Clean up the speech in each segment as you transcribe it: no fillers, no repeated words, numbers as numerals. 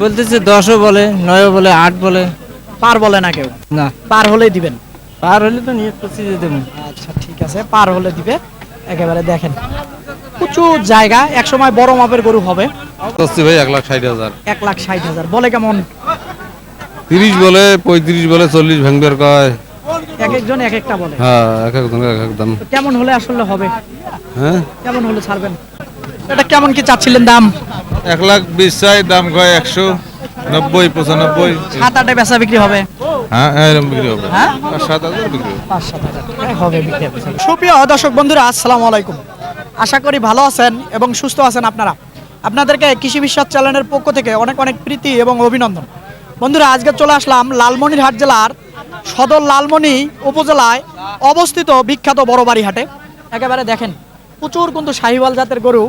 বলতেছে 10ও বলে 9ও বলে 8 বলে। পার বলে না কেউ? না, পার হলেই দিবেন? পার হলে তো নিয়ে করছি যে দেবো। আচ্ছা ঠিক আছে, পার হলে দিবে। একেবারে দেখেন প্রচুর জায়গা, একসময় বড় মাপের গরু হবে। করছি ভাই 1,60,000। 1,60,000 বলে কেমন? 30 বলে, 35 বলে, 40 ভাঙবের কয়। এক একজন এক একটা বলে। হ্যাঁ, এক এক জন এক এক দাম। তো কেমন হলে আসলে হবে? হ্যাঁ, কেমন হলে ছাড়বেন? এটা কেমন কি চাচ্ছিলেন দাম? 1,20,000 চাই, দাম কয় 190, 95। 7-8 বেচা বিক্রি হবে? হ্যাঁ, এরকম বিক্রি হবে। হ্যাঁ? 7,000 বিক্রি হবে। 5-7 হাজার হবে বিক্রি হবে। সুপ্রিয় দর্শক বন্ধুরা, আসসালামু আলাইকুম। আশা করি ভালো আছেন এবং সুস্থ আছেন আপনারা। আপনাদেরকে কৃষি বিশ্বাস চ্যানেলের পক্ষ থেকে অনেক অনেক প্রীতি এবং অভিনন্দন। বন্ধুরা, আজকে চলে আসলাম লালমনিরহাট জেলার সদর লালমনি উপজেলায় অবস্থিত বিখ্যাত বড়বাড়ি হাটে। একেবারে দেখেন প্রচুর কিন্তু শাহিওয়াল জাতের গরু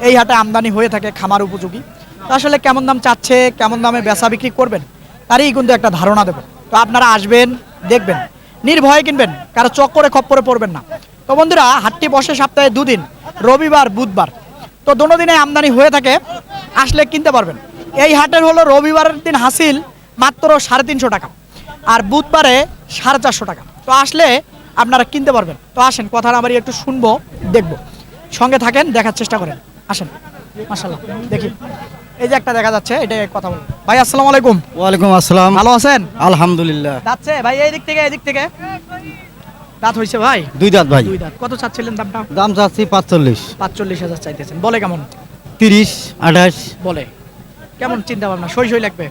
এই হাটে আমদানি হয়ে থাকে খামার উপযোগী। তো আসলে কেমন দাম চাচ্ছে, কেমন দামে বেচা বিক্রি করবেন, তারই কিন্তু একটা ধারণা দেবো। তো আপনারা আসবেন, দেখবেন, নির্ভয়ে কিনবেন, কারো চক্করে খপ্পরে পড়বেন না। তো বন্ধুরা, হাটটি বসে সপ্তাহে 2 দিন, রবিবার বুধবার। তো দোনো দিনে আমদানি হয়ে থাকে, আসলে কিনতে পারবেন। এই হাটের হলো রবিবারের দিন হাসিল মাত্র 350 টাকা, আর বুধবারে 450 টাকা। তো আসলে আপনারা কিনতে পারবেন। তো আসেন, কথা না বাড়িয়ে একটু শুনবো, দেখবো, সঙ্গে থাকেন, দেখার চেষ্টা করেন। আসেন, মাশাআল্লাহ দেখি। এই যে একটা দেখা যাচ্ছে, এটাই কথা বলবো। ভাই আসসালামু আলাইকুম। ওয়ালাইকুম আসসালাম। ভালো আছেন? আলহামদুলিল্লাহ। যাচ্ছে ভাই, এই দিক থেকে এই দিক থেকে। দাঁত হইছে ভাই? 2 দাঁত ভাই। 2 দাঁত। কত চাচ্ছিলেন দামটা? দাম চাচ্ছি 45। 45,000 চাইতেছেন। বলে কেমন? 30, 28। বলে কেমন চিন্তা ভাবনা? সই সই লাগবে?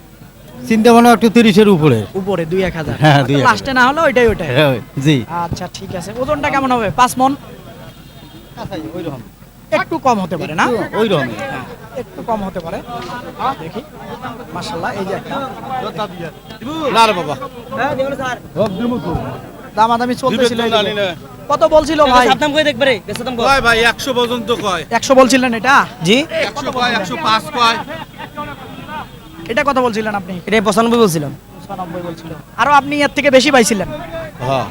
চিন্তা ভাবনা একটু 30-এর উপরে। উপরে 2-1 হাজার। হ্যাঁ, 2-1 লাস্টে না হলো ওইটাই ওইটাই। হ্যাঁ, জি। আচ্ছা ঠিক আছে। ওজনটা কেমন হবে? 5 মণ? ওইরকম। একটু কম হতে পারে না? ওইরকম। হ্যাঁ, একটু কম হতে পারে। দেখি, মাশাআল্লাহ এই যে একটা না রে বাবা। দামাদামি চলতেছিল। কত বলছিল ভাই? ভাই 100 পর্যন্ত কয়। 100 বলছিলেন এটা? জি। 100 কয়, 105 কয়। এটা কত বলছিলেন আপনি? এটা 95 বলছিলাম। 95 বলছিল। আরো আপনি এর থেকে বেশি পাইছিলেন? হ্যাঁ।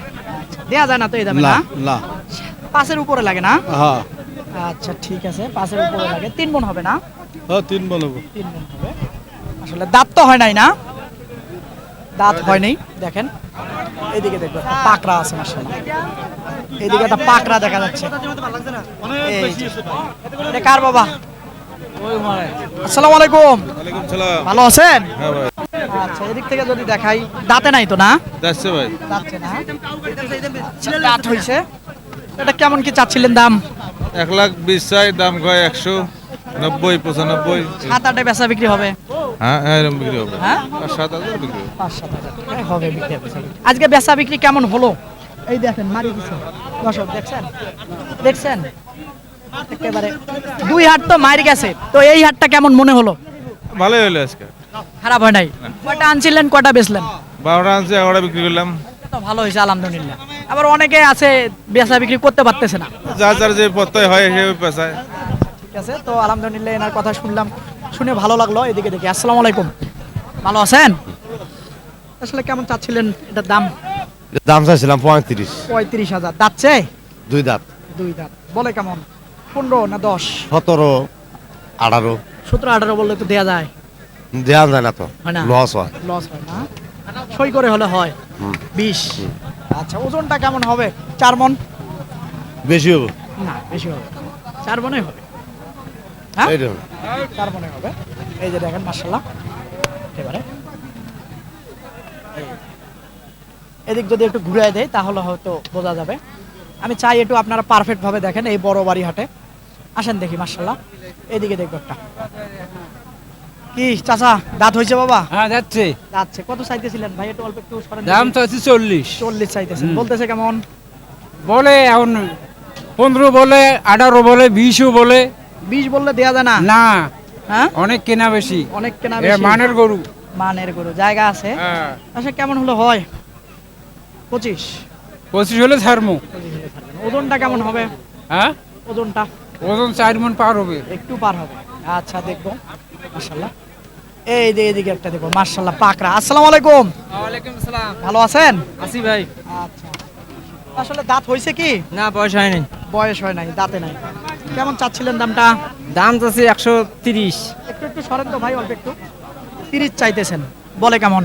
দেয়া যায় না তো এই দামে, না? না। 5-এর উপরে লাগে না? হ্যাঁ। আচ্ছা ঠিক আছে, 5-এর উপরে লাগে। 3 মণ হবে না? হ্যাঁ, 3 বলবো। 3 মণ হবে। আসলে দাঁত তো হয় নাই না? দাঁত হয় নাই। দেখেন এইদিকে দেখবেন, পাকড়া আছে মাশাআল্লাহ। এইদিকে একটা পাকড়া দেখা যাচ্ছে। এই যে। এটা কার বাবা? আসসালামু আলাইকুম। ওয়ালাইকুম সালাম। ভালো আছেন? হ্যাঁ ভাই। আচ্ছা, এদিক থেকে যদি দেখাই, দাঁতে নাই তো না? যাচ্ছে ভাই। দাঁতে না, দাঁত হইছে। এটা কেমন কি চাচ্ছিলেন দাম? 1,20,000 চাই, দাম কয় 190, 95। 7-8 বেচা বিক্রি হবে? হ্যাঁ, এরকম বিক্রি হবে। হ্যাঁ? 7,000 বিক্রি হবে। 5-7 হাজার হবে বিক্রি হবে। আজকে বেচা বিক্রি কেমন হলো? এই দেখেন মারি দিচ্ছে দর্শক, দেখছেন দেখছেন একেবারে 2 হাট তো মারি গেছে। তো এই হাটটা কেমন মনে হলো? ভালোই হলো আজকে। খারাপ হয় নাই? কয়টা আনছিলেন, কয়টা বেচলেন? 12টা আনছি, 11টা বিক্রি করলাম। তো ভালো হয়েছে আলহামদুলিল্লাহ। আবার অনেকে আছে বেচা বিক্রি করতে পারতেছে না। যার যার যে পত্তায় হয় সে পেশায়। ঠিক আছে, তো আলহামদুলিল্লাহ এনার কথা শুনলাম, শুনে ভালো লাগলো। এদিকে দেখি। আসসালামু আলাইকুম। ভালো আছেন? আসলে কেমন চাচ্ছিলেন এটার দাম? দাম চাইছিলাম 35। 35,000। দাঁতছে? 2 দাঁত। 2 দাঁত। বলে কেমন? 15 না 10? 17, 18 17-18 বললে তো দেয়া যায়? দেওয়া যায় না তো, হয় না? লস হয়। লস হয় না? সই করে হলে হয় 20। আচ্ছা, ওজনটা কেমন হবে? 4 মণ? বেশি হবে। না, বেশি হবে। 4 মণই হবে। হ্যাঁ, এইরকম। 4 মণই হবে। এই যে দেখেন মাশাআল্লাহ। এবারে এদিক যদি একটু ঘুরে দেয় তাহলে হয়তো বোঝা যাবে। আমি চাই একটু আপনারা পারফেক্ট ভাবে দেখেন এই বড় বাড়ি হাটে। আসেন দেখি মাশাআল্লাহ। এদিকে দেখবো একটা। কি চাচা, দাঁত হইছে বাবা? হ্যাঁ, যাচ্ছে। যাচ্ছে। কত চাইতেছিলেন ভাই? একটু অল্প একটু সরেন। দাম চাচ্ছি 40। 40 চাইতেছেন। বলতেছে কেমন? বলে এখন 15 বলে, 18 বলে, 20ও বলে। 20 বললে দেয়া যায় না? না, হ্যাঁ, অনেক কেনা বেশি। অনেক কেনা এ বেশি। মানের গরু। মানের গরু, জায়গা আছে। হ্যাঁ, আচ্ছা, কেমন হলো হয়? 25। 25 হলে ছাড়মু। ওজনটা কেমন হবে? হ্যাঁ, ওজনটা ওজন 4 মণ পার হবে। একটু পার হবে। আচ্ছা, দেখবো মাশাআল্লাহ। এই যে এদিকে একটা দেখবো মাশাআল্লাহ, পাকড়া। আসসালামু আলাইকুম। ওয়ালাইকুম আসসালাম। ভালো আছেন? আসি ভাই। আচ্ছা, আসলে দাঁত হইছে কি? না, বয়স হয়নি। বয়স হয় নাই, দাঁতে নাই। কেমন চাচ্ছিলেন দামটা? দাম চাচ্ছি 130। একটু একটু সরেন তো ভাই, অল্প একটু। 30 চাইতেছেন, বলে কেমন?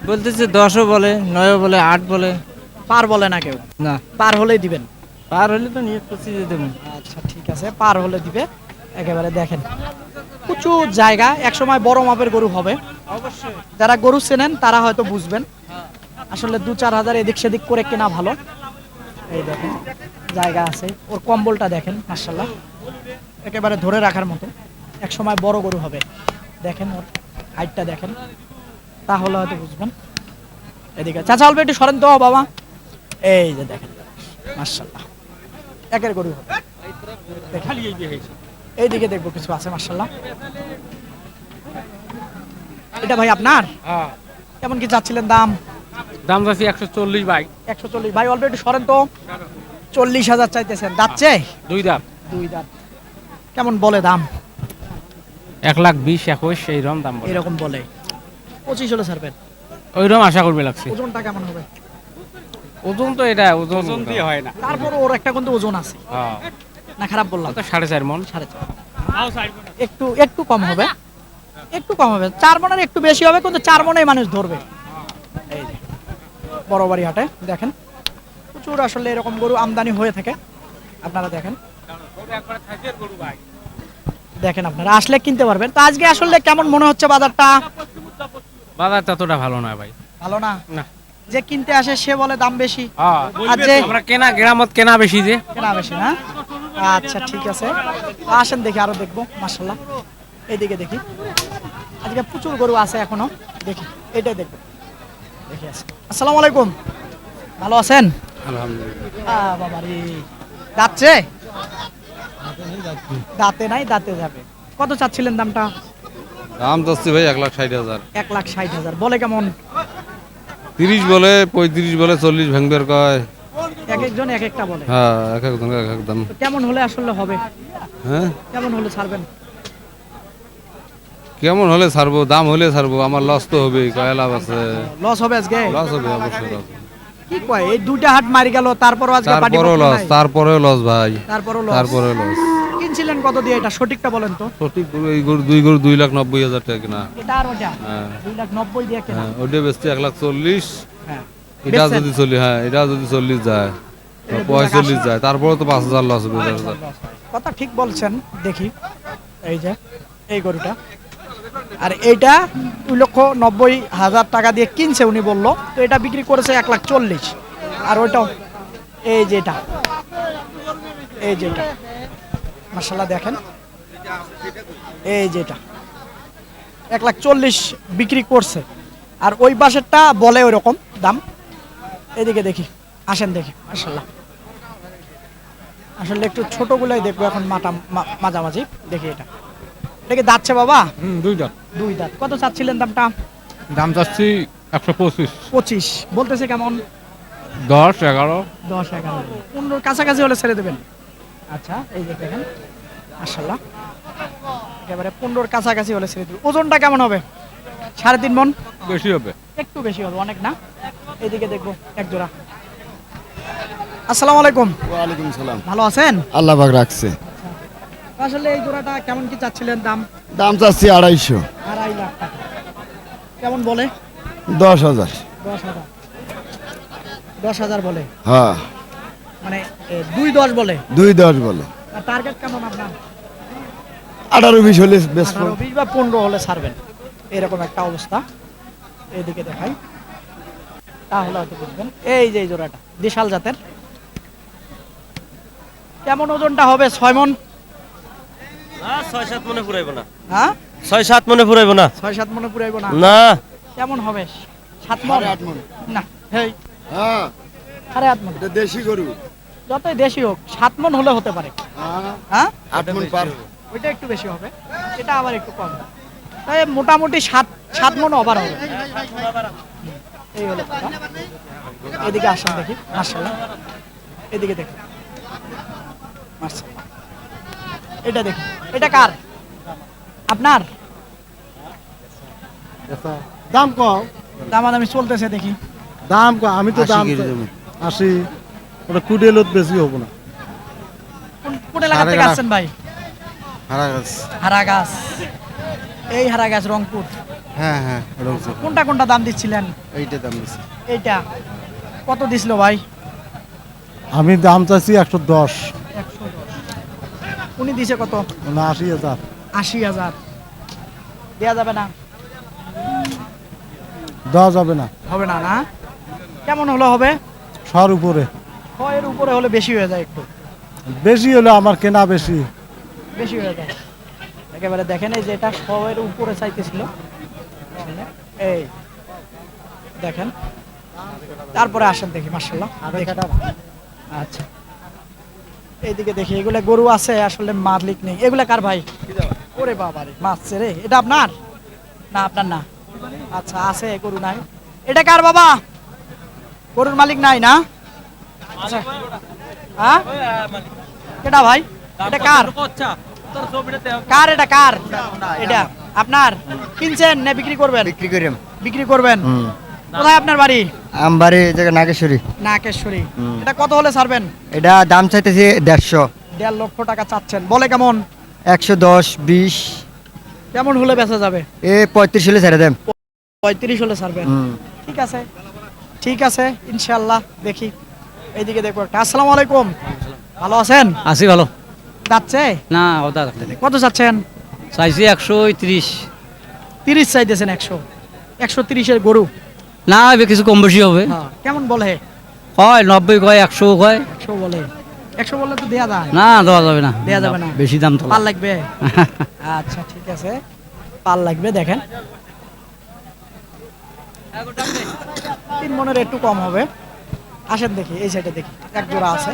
বলতেছে 10ও বলে, 9ও বলে, 8 বলে। পার বলে না কেউ? না, পার হলেই দিবেন? পার হলে তো নিয়ে পঁচিশে দেবো। আচ্ছা ঠিক আছে, পার হলে দিবে। একেবারে দেখেন প্রচুর জায়গা, একসময় বড় মাপের গরু হবে। অবশ্যই। যারা গরু চেনেন তারা হয়তো বুঝবেন। আসলে 2-4 হাজার এদিক সেদিক করে কেনা ভালো। এই দেখেন জায়গা আছে, ওর কম্বলটা দেখেন মাশাআল্লাহ, একেবারে ধরে রাখার মতো। একসময় বড় গরু হবে। দেখেন ওর হাইটটা দেখেন, তাহলে হয়তো বুঝবেন। এদিকে চাচা অল্প একটু সরেন তো বাবা। এই যে দেখেন মাশাআল্লাহ একের গরু হবে। দেখেন। এইদিকে দেখবো কিছু আছে মাশাআল্লাহ। এটা ভাই আপনার? হ্যাঁ, কেমন কি চাচ্ছিলেন দাম? দাম যাচ্ছে 140 ভাই। 140। ভাই অল্প একটু সরেন তো। 40,000 চাইতেছেন, দাঁতছে? 2 দাম। 2 দাঁত। কেমন বলে দাম? 1,20,000, 21 এইরকম দাম বলে। এরকম বলে 25 হলে ছাড়বেন। ওইরকম আশা করবে লাগছে। ওজনটা কেমন হবে? ওজন তো এটা ওজন দিয়ে হয় না। তারপর ওর একটা কিন্তু ওজন আছে, হ্যাঁ, না খারাপ বললাম? তো 4.5 মণ। 4.5। একটু একটু কম হবে, একটু কম হবে। 4 মণের একটু বেশি হবে, কিন্তু 4 মণেই মানুষ ধরবে। এই যে বড় বাড়ি হাটে দেখেন প্রচুর আসলে এরকম গরু আমদানি হয়ে থাকে। আপনারা দেখেন, দেখেন আপনারা আসলে কিনতে পারবেন। তো আজকে আসলে কেমন মনে হচ্ছে বাজারটা? বাজারটা ততটা ভালো না ভাই। ভালো না? না। যে কিনতে আসে সে বলে দাম বেশি, হ্যাঁ, আর যে আমরা কেনা গ্রামত কেনা বেশি যে। কেনা বেশি না? আচ্ছা ঠিক আছে, তো আসেন দেখি, আরো দেখবো মাশাআল্লাহ। এইদিকে দেখি, আজকে প্রচুর গরু আছে এখনো। দেখি এটাই দেখবো, দেখি আছে। আসসালামু আলাইকুম, ভালো আছেন? আলহামদুলিল্লাহ। বাবারে, যাচ্ছে? দাঁতে নাই, দাঁতে যাবে। কত চাচ্ছিলেন দামটা? দাম যাচ্ছে ভাই 1,60,000। 1,60,000 বলে কেমন? 30 বলে, 35 বলে, 40 ভাঙবের কয়। এক একজন এক একটা বলে। হ্যাঁ, এক এক জনের এক এক দাম। তো কেমন হলে আসলে হবে? হ্যাঁ, কেমন হলে ছাড়বেন? কেমন হলে ছাড়বো? দাম হলে ছাড়বো, আমার লস তো হবে, কয় লাভ আছে? লস হবে আজকে? লস হবে অবশ্যই লস। কি কয়, এই দুইটা হাট মারি গেল, তারপরও আজকে পার্টি তারপরেও লস, তারপরেও লস ভাই, তারপরও লস। তারপরে লস। কিনছিলেন কত দিয়ে এটা সঠিকটা বলেন তো? সঠিক গরু, এই গরু, দুই গরু 2,90,000 টাকা কিনা। এটা আর ওটা হ্যাঁ। 2,90,000 দিয়ে কেনা। হ্যাঁ, ওটা বেচতে 1,40,000। হ্যাঁ এটা বেচছেন? যদি চলি, হ্যাঁ এটা যদি 40 যায়, এটা 45 যায়, তারপরে তো 5,000 লস হবে। কথা ঠিক বলছেন। দেখি এই যে এই গরুটা, আর এইটা 2,90,000 টাকা দিয়ে কিনছে উনি বললো, তো এটা বিক্রি করেছে 1,40,000। আর ওইটাও এই যে এটা, এই যে এটা মাশাআল্লাহ দেখেন, এই যে এটা 1,40,000 বিক্রি করছে। আর ওই পাশেরটা বলে ওই রকম দাম। এদিকে দেখি, আসেন দেখি মাশাআল্লাহ। আসলে একটু ছোটগুলাই দেখবো এখন, মাঝামাঝি দেখি। এটা কি দাঁতছে বাবা? 2 দাম। 2 দাঁত। কত চাচ্ছিলেন দামটা? দাম চাচ্ছি 125। 25 বলতেছে কেমন? 10, 11। 10, 11, 15 কাছাকাছি হলে ছেড়ে দেবেন। আচ্ছা এই যে দেখেন মাশাআল্লাহ, একেবারে 15 কাছাকাছি হলে ছেড়ে দেবেন। ওজনটা কেমন হবে? 3.5 মণ? বেশি হবে। একটু বেশি হবে, অনেক না। এইদিকে দেখবো এক জোড়া। আসসালামু আলাইকুম। ওয়ালাইকুম সালাম। ভালো আছেন? আল্লাহ পাক রাখছে। আসলে এই জোড়াটা কেমন কি চাচ্ছিলেন দাম? দাম চাচ্ছি 250। 2.5 লাখ টাকা। কেমন বলে? 10,000। 10,000। 10,000 বলে, হ্যাঁ, মানে 2.10 বলে। 2.10 বলে। আর টার্গেট কেমন আপনার? 18-20 হলে বেচবো। 18, 20 বা 15 হলে ছাড়বেন, এরকম একটা অবস্থা। এইদিকে দেখাই, তাহলে হয়তো বুঝবেন। এই যে এই জোড়াটা বিশাল জাতের, কেমন ওজনটা হবে? 6 মণ? 6-7 মনে পুরাইব না। হ্যাঁ 6-7 মনে পুরাইব না। 6-7 মণে পুরাইব না? না। কেমন হবে? 7 মণ? 8 মণ। না, হেই হ্যাঁ, 8.5 মণ। এটা দেশি গরু। যতই দেশি হোক 7 মণ হলে হতে পারে। হ্যাঁ, হ্যাঁ 8 মণ পার। ওইটা একটু বেশি হবে, এটা আবার একটু কম। তাই মোটামুটি 7 মণ ওভার হবে। এই হলো কথা। এদিকে আসেন দেখি মাশাআল্লাহ, এদিকে দেখি মাশাআল্লাহ। এটা দেখি, এটা কার? আপনার? দাম কম, দামাদামি চলতেছে দেখি। দাম কম। আমি তো দাম 80, ওটা কুড়ি লোক বেশি হবো না। কোন এলাকা থেকে আসছেন ভাই? হারাগাছ। হারাগাছ। এই হারাগাছ রংপুর। হ্যাঁ হ্যাঁ রয়েছে কোনটা কোনটা দাম দিচ্ছিলেন? এইটা দাম দিচ্ছে এইটা কত দিছিল ভাই? আমি দাম চাইছি 110 উনি দিছে কত? মানে 80,000 80,000 দেয়া যাবে না? দেওয়া যাবে না হবে না না? কেমন হলে হবে? শহর উপরে এর উপরে হলে বেশি হয়ে যায়, একটু বেশি হলে আমার কেনা বেশি বেশি হয়ে যায়। একেবারে দেখেন এই যে এটা শয়ের উপরে চাইতেছিল, এই দেখেন। তারপরে আসেন দেখি, মাশাআল্লাহ দেখি। আচ্ছা এইদিকে দেখি, এগুলা গরু আছে আসলে মালিক নেই। এগুলা কার ভাই? ওরে বাবা রে, মাছ রে, এটা আপনার না? আপনার না, আচ্ছা আছে, গরু নাই। এটা কার বাবা? গরুর মালিক নাই না? আচ্ছা হ্যাঁ, এটা ভাই, এটা কার? কার এটা, কার এটা? আপনার? কিনছেন না বিক্রি করবেন? বিক্রি করি বিক্রি করবেন। কোথায় আপনার বাড়ি? আমবাড়ি জায়গা নাগেশ্বরী। নাকেশ্বরী। এটা কত হলে ছাড়বেন? এটা দাম চাইতেছি 150। 1.5 লক্ষ টাকা চাচ্ছেন, বলে কেমন? 110, 20, কেমন হলে বেচা যাবে? 35 হলে ছেড়ে দেন। 35 হলে ছাড়বেন। ঠিক আছে, ঠিক আছে, ইনশাআল্লাহ দেখি। এইদিকে দেখো একটা। আসসালামু আলাইকুম, ভালো আছেন? আছি ভালো। যাচ্ছে না ওটা কত চাচ্ছেন? চাইছি 130। 30 চাইতেছেন? 130 এর গরু? না কিছু কম বেশি হবে। কেমন বলে? হয় 90 কয়, 100 কয়। 100 বলে? 100 বললে তো দেয়া যায় না দেওয়া যাবে না, দেয়া যাবে না, বেশি দাম তো। পাল লাগবে। আচ্ছা ঠিক আছে, পাল লাগবে। দেখেন 3 মনের একটু কম হবে। আসেন দেখি, এই সাইডে দেখি, এক জোড়া আছে।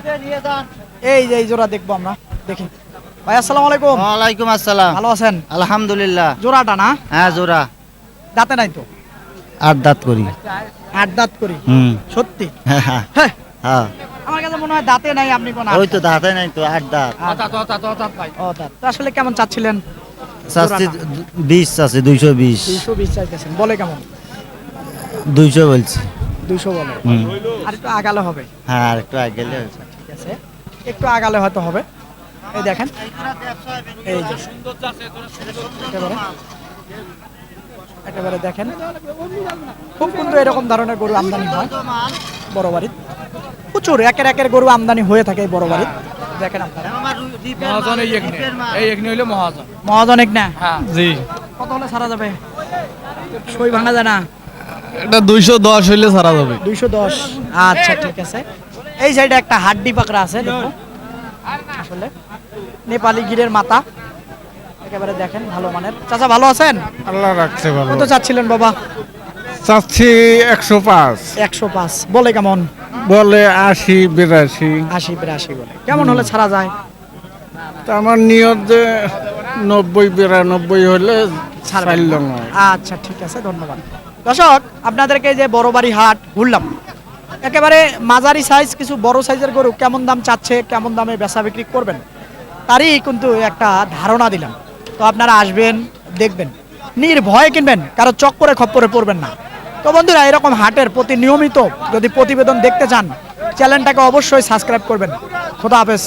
এই যে এই জোড়া দেখবো আমরা, দেখি। ভাই আসসালামু আলাইকুম। ওয়ালাইকুম আসসালাম। ভালো আছেন? আলহামদুলিল্লাহ। জোড়াটা না? হ্যাঁ জোড়া। দাঁতে নাই তো? 8 দাঁত করি। 8 দাঁত করি? সত্যি? হ্যাঁ হ্যাঁ হ্যাঁ, হ্যাঁ। আমার কাছে মনে হয় দাঁতে নাই, আপনি কোন? ওই তো দাঁতে নাই তো 8 দাঁত। ও দাঁত তো। আসলে কেমন চাচ্ছিলেন? চাচ্ছি 20 আছে, 220। 220 চাইতেছেন, বলে কেমন? 200 বলছি। 200 বলে? আর একটু আগালে হবে। হ্যাঁ আর একটু আগে গেলে হয়েছে। ঠিক আছে, একটু আগালে হয়তো হবে। এই দেখেন, এই যে একেবারে একেবারে দেখেন, খুব কিন্তু এরকম ধরনের গরু আমদানি হয় বড় বাড়ির, প্রচুর একের একের গরু আমদানি হয়ে থাকে এই বড় বাড়ির। দেখেন আপনারা, মহাজন এক না? জি। কত হলে ছাড়া যাবে? সই ভাঙা যায় না? এটা 210 হইলে ছাড়া যাবে। 210। আচ্ছা ঠিক আছে। এই সাইডে একটা হাড্ডি পাকড়া আছে, দেখো আসলে নেপালি গিরের মাথা, একেবারে দেখেন ভালো মানের। চাচা ভালো আছেন? আল্লাহ রাখছে ভালো। কত চাচ্ছিলেন বাবা? চাচ্ছি 105। 105 বলে কেমন? বলে 80, 82। 80 82 বলে। কেমন হলে ছাড়া যায়? তা আমার নিয়ত যে 90, 92 হলে ছাড়লাম। আচ্ছা ঠিক আছে, ধন্যবাদ। দর্শক, আপনাদেরকে যে বড় বাড়ি হাট ঘুরলাম, একেবারে মাঝারি সাইজ কিছু বড় সাইজের গরু কেমন দাম চাচ্ছে, কেমন দামে বেচা বিক্রি করবেন, তারই কিন্তু একটা ধারণা দিলাম। তো আপনারা আসবেন, দেখবেন, নির্ভয়ে কিনবেন, কারো চক্করে খপ্পরে পড়বেন না। তো বন্ধুরা, এরকম হাটের প্রতি নিয়মিত যদি প্রতিবেদন দেখতে চান, চ্যানেলটাকে অবশ্যই সাবস্ক্রাইব করবেন। খোদা হাফেজ।